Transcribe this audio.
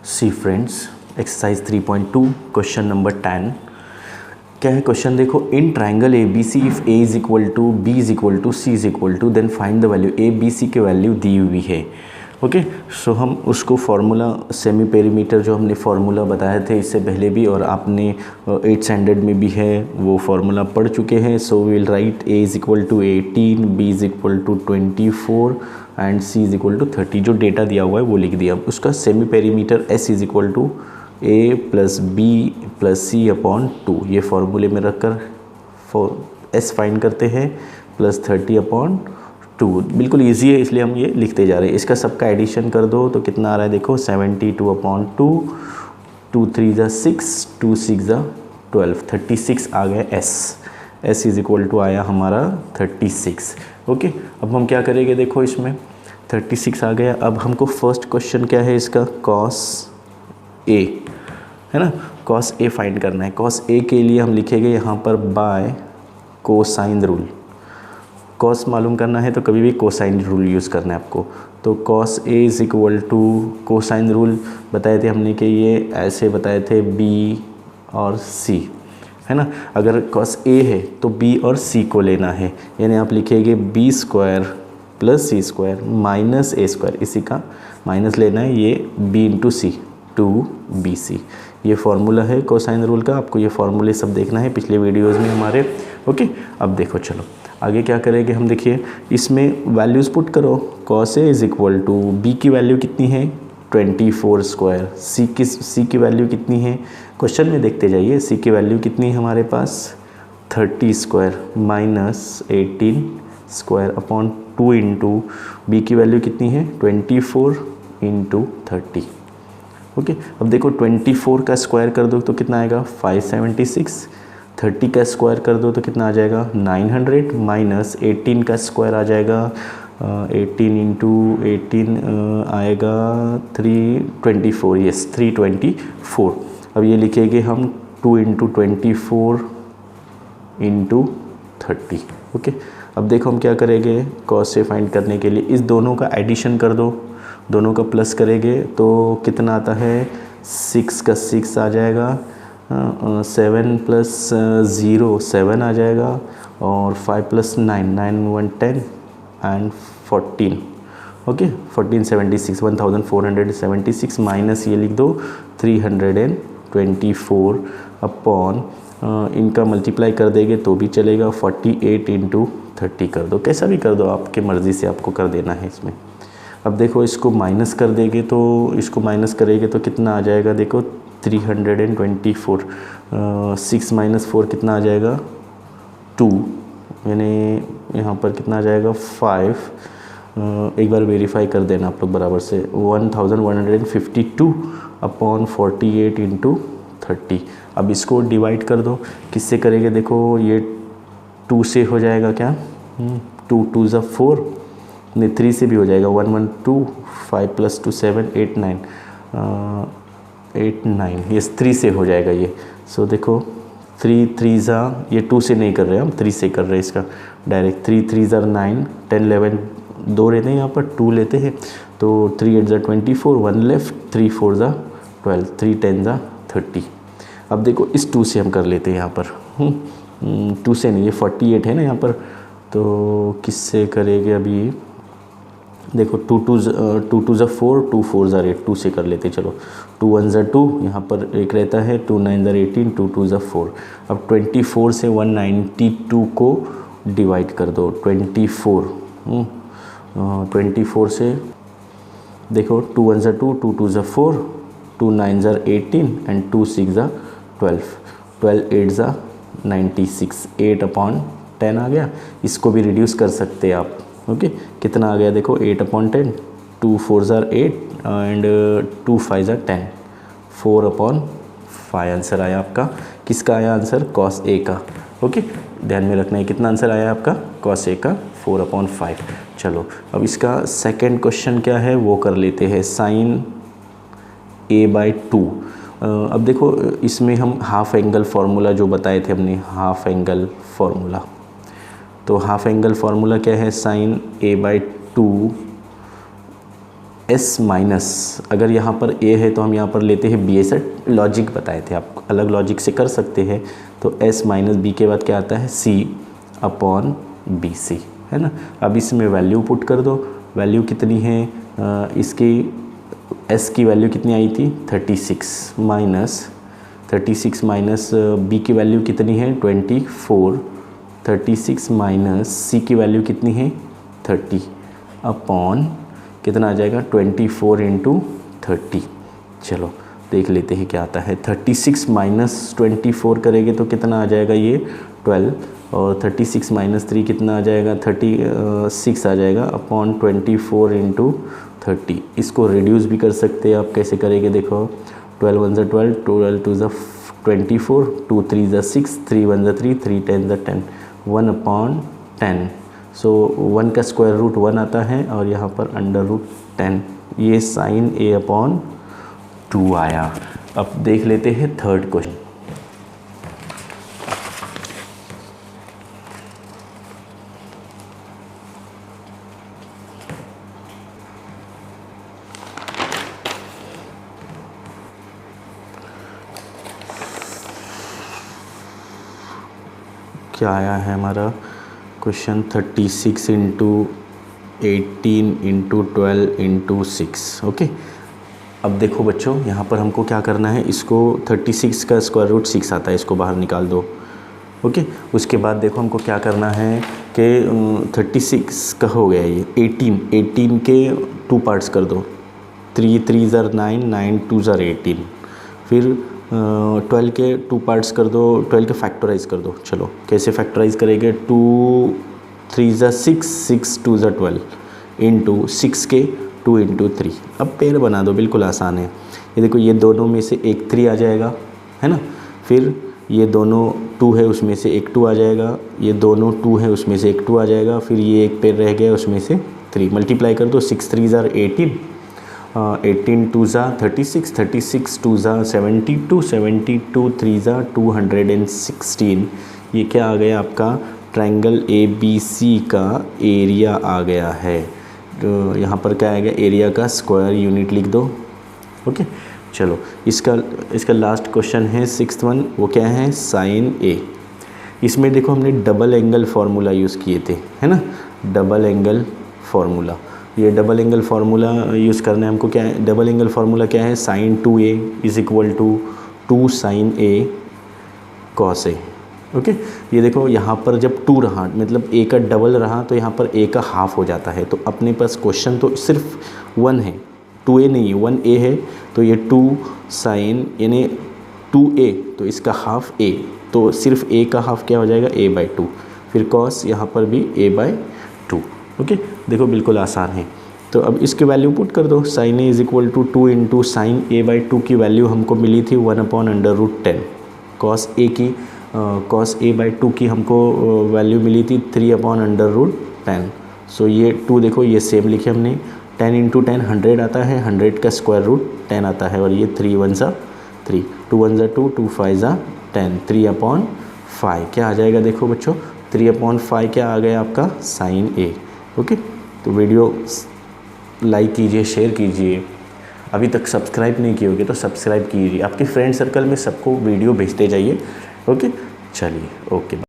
सी friends, exercise 3.2 question number 10। क्या है question देखो, in triangle A B C if A is equal to B is equal to C is equal to then find the value. A B C के value दी हुई है। Okay, सो हम उसको formula semi perimeter जो हमने formula बताए थे इससे पहले भी, और आपने 8th स्टैंडर्ड में भी है वो फार्मूला पढ़ चुके हैं। So will write A is equal to 18, B is equal to 24 and C is equal to 30। जो डेटा दिया हुआ है वो लिख दिया। उसका semi perimeter S is equal to A plus B plus C upon 2, ये फार्मूले में रखकर एस फाइंड करते हैं, प्लस 30 अपॉन 2। बिल्कुल इजी है इसलिए हम ये लिखते जा रहे हैं। इसका सबका एडिशन कर दो तो कितना आ रहा है देखो, 72 अपॉन 2, 2 3 ज़ा 6, 2 6 ज़ा 12, 36 आ गया S. S is equal to आया हमारा 36। ओके, अब हम क्या करेंगे देखो, इसमें 36 आ गया। अब हमको फर्स्ट क्वेश्चन क्या है इसका, कॉस ए है ना, कॉस ए फाइंड करना है। कॉस ए के लिए हम लिखेंगे यहाँ पर बाय कोसाइन रूल। कॉस मालूम करना है तो कभी भी कोसाइन रूल यूज़ करना है आपको। तो cos A is equal to cosine rule बताए थे हमने कि ये ऐसे बताए थे बी और सी, है ना। अगर कॉस ए है तो बी और सी को लेना है, यानी आप लिखेंगे बी स्क्वायर प्लस सी स्क्वायर माइनस ए स्क्वायर, इसी का माइनस लेना है, ये बी इंटू सी, 2bc। ये फार्मूला है कोसाइन रूल का। आपको ये फार्मूले सब देखना है पिछले वीडियोस में हमारे। ओके, अब देखो चलो आगे क्या करेंगे हम, देखिए इसमें वैल्यूज़ पुट करो। Cos A is equal to B की वैल्यू कितनी है 24 स्क्वायर, सी की वैल्यू कितनी है क्वेश्चन में देखते जाइए। सी की वैल्यू कितनी है हमारे पास 30 square minus 18 square upon 2 into B की वैल्यू कितनी है 24 इंटू 30। ओके, अब देखो 24 का स्क्वायर कर दो तो कितना आएगा 576, 30 का स्क्वायर कर दो तो कितना आ जाएगा 900, माइनस 18 का स्क्वायर आ जाएगा 18 इंटू 18 आएगा 324, यस 324। अब ये लिखेंगे हम 2 इंटू 24 इंटू 30। ओके, अब देखो हम क्या करेंगे, कॉस से फाइंड करने के लिए इस दोनों का एडिशन कर दो, दोनों का प्लस करेंगे तो कितना आता है 6 का 6 आ जाएगा, 7 प्लस 0 7 आ जाएगा, और 5 प्लस 9 9 1 10 एंड 14। ओके, 1476 1476 माइनस ये लिख दो 324 अपॉन इनका मल्टीप्लाई कर देंगे तो भी चलेगा 48 इंटू 30 कर दो, कैसा भी कर दो आपके मर्ज़ी से आपको कर देना है इसमें। अब देखो इसको माइनस कर देंगे तो इसको माइनस करेंगे तो कितना आ जाएगा देखो 324, 6 माइनस 4 कितना आ जाएगा 2, यानी यहाँ पर कितना आ जाएगा 5। एक बार वेरीफाई कर देना आप लोग बराबर से, 1152 अपॉन 48 इंटू 30। अब इसको डिवाइड कर दो, किससे करेंगे देखो, ये 2 से हो जाएगा क्या, 2 2 ज़ा 4, नहीं 3 से भी हो जाएगा, 1 1 2 5 प्लस 2 7 8 9 8 9, ये 3 से हो जाएगा ये। सो देखो 3 3 ज़ा, ये 2 से नहीं कर रहे हम 3 से कर रहे हैं इसका डायरेक्ट। 3 3 ज़ा 9 10 11 2 रहते हैं यहाँ पर 2 लेते हैं तो 3 8 ज़ा 24, 1 लेफ्ट, 3 4 ज़ा 12, 3 10 ज़ा 30। अब देखो इस 2 से हम कर लेते हैं यहाँ पर, 2 से नहीं, ये 48 है ना यहाँ पर, तो किससे करेंगे अभी देखो 2 2 ज़ा 4, 2 4 ज़ा 8, 2 से कर लेते चलो, 2 1 ज़ा 2 यहाँ पर एक रहता है, 2 9 ज़ा 18, 2 2 ज़ा 4। अब 24 से 192 को डिवाइड कर दो, 24 से देखो 2 1 ज़ा 2, 2 2 ज़ा 4, 2 9 ज़ा 18 एंड 2 6 ज़ा 12, 12 8 ज़ा 96, 8 अपॉन 10 आ गया। इसको भी रिड्यूस कर सकते हैं आप। ओके, कितना आ गया देखो 8 अपॉन 10, 2 4 ज़ा 8 एंड 2 5 ज़ा 10, 4 अपॉन 5 आंसर आया आपका। किसका आया आंसर, कॉस ए का। ओके, ध्यान में रखना है कितना आंसर आया आपका, कॉस ए का 4 अपॉन 5। चलो अब इसका सेकंड क्वेश्चन क्या है वो कर लेते हैं, साइन a बाई 2। अब देखो इसमें हम हाफ एंगल फार्मूला जो बताए थे हमने, हाफ एंगल फार्मूला, तो हाफ एंगल फार्मूला क्या है, sine a by 2 S minus, अगर यहाँ पर ए है तो हम यहाँ पर लेते हैं बी, ऐसा लॉजिक बताए थे, आप अलग लॉजिक से कर सकते हैं। तो एस माइनस बी के बाद क्या आता है सी अपॉन बी सी, है ना। अब इसमें वैल्यू पुट कर दो, वैल्यू कितनी है इसकी, एस की वैल्यू कितनी आई थी 36 माइनस बी की वैल्यू कितनी है 24, 36 माइनस सी की वैल्यू कितनी है 30 अपॉन कितना आ जाएगा 24 इंटू 30। चलो देख लेते हैं क्या आता है। 36 माइनस 24 करेंगे तो कितना आ जाएगा ये 12, और 36 माइनस 3 कितना आ जाएगा 36 आ जाएगा अपॉन 24 इंटू 30। इसको रिड्यूस भी कर सकते हैं आप, कैसे करेंगे देखो, 12 1 ज़ा 12, 12 2 ज़ा 24, 2 3 ज़ा 6, 3 1 ज़ा 3, 3 10 ज़ा 10, 1 अपॉन 10। सो 1 का स्क्वायर रूट 1 आता है और यहाँ पर अंडर रूट 10, ये साइन ए अपॉन 2 आया। अब देख लेते हैं थर्ड क्वेश्चन। क्या आया है हमारा question 36 into 18 into 12 into 6। Okay, अब देखो बच्चों यहाँ पर हमको क्या करना है, इसको 36 का स्क्वायर रूट 6 आता है, इसको बाहर निकाल दो। ओके, उसके बाद देखो हमको क्या करना है कि 36 का हो गया ये 18 के 2 पार्ट्स कर दो, 3 3 ज़र 9, 9 2 ज़र 18, फिर 12 के 2 पार्ट्स कर दो, 12 के फैक्टराइज कर दो। चलो कैसे फैक्टराइज करेंगे, 2 3 ज़ा 6, 6 2 ज़ा 12 इंटू 6 के 2 इंटू 3। अब पेयर बना दो, बिल्कुल आसान है। ये देखो ये दोनों में से एक 3 आ जाएगा, है ना, फिर ये दोनों 2 है उसमें से एक 2 आ जाएगा, ये दोनों 2 है उसमें से एक 2 आ जाएगा, फिर ये एक पेयर रह गया उसमें से 3। मल्टीप्लाई कर दो, 6 3 ज़ा 18, 18 2 ज़ा 36, 36 2 ज़ा 72, 72 3 ज़ा 216। ये क्या आ गया आपका, ट्रायंगल ए बी सी का एरिया आ गया है। तो यहाँ पर क्या आएगा, एरिया का स्क्वायर यूनिट लिख दो। ओके, चलो इसका लास्ट क्वेश्चन है 6th वन, वो क्या है साइन ए। इसमें देखो हमने डबल एंगल फार्मूला यूज़ किए थे, है ना, डबल एंगल फार्मूला। ये डबल एंगल फार्मूला यूज़ करना है हमको। क्या है डबल एंगल फार्मूला, क्या है sine 2a is equal to 2 sine A cos A. Okay, ये देखो यहाँ पर जब 2 रहा, मतलब a का डबल रहा, तो यहाँ पर a का हाफ हो जाता है। तो अपने पास क्वेश्चन तो सिर्फ 1 है, 2a नहीं है, 1a है। तो ये 2 साइन यानी 2a, तो इसका हाफ a, तो सिर्फ a का हाफ क्या हो जाएगा a/2, फिर कॉस यहाँ पर भी a/2। ओके, देखो बिल्कुल आसान है। तो अब इसकी वैल्यू पुट कर दो, sine A is equal to 2 into sine a/2 की वैल्यू हमको मिली थी 1 upon under root 10। Cos a/2 की हमको वैल्यू मिली थी 3 अपॉन अंडर रूट 10। सो ये 2 देखो ये सेम लिखे हमने, 10 इंटू 10 100 आता है, 100 का स्क्वायर रूट 10 आता है, और ये 3 1 ज़ा 3, 2 1 ज़ा 2, 2 5 ज़ा 10, 3 अपॉन 5 क्या आ जाएगा देखो बच्चों, 3 अपॉन 5 क्या आ गया आपका साइन ए। ओके, तो वीडियो लाइक कीजिए, शेयर कीजिए, अभी तक सब्सक्राइब नहीं किए होगे तो सब्सक्राइब कीजिए, आपके फ्रेंड सर्कल में सबको वीडियो भेजते जाइए। ओके, चलिए, ओके।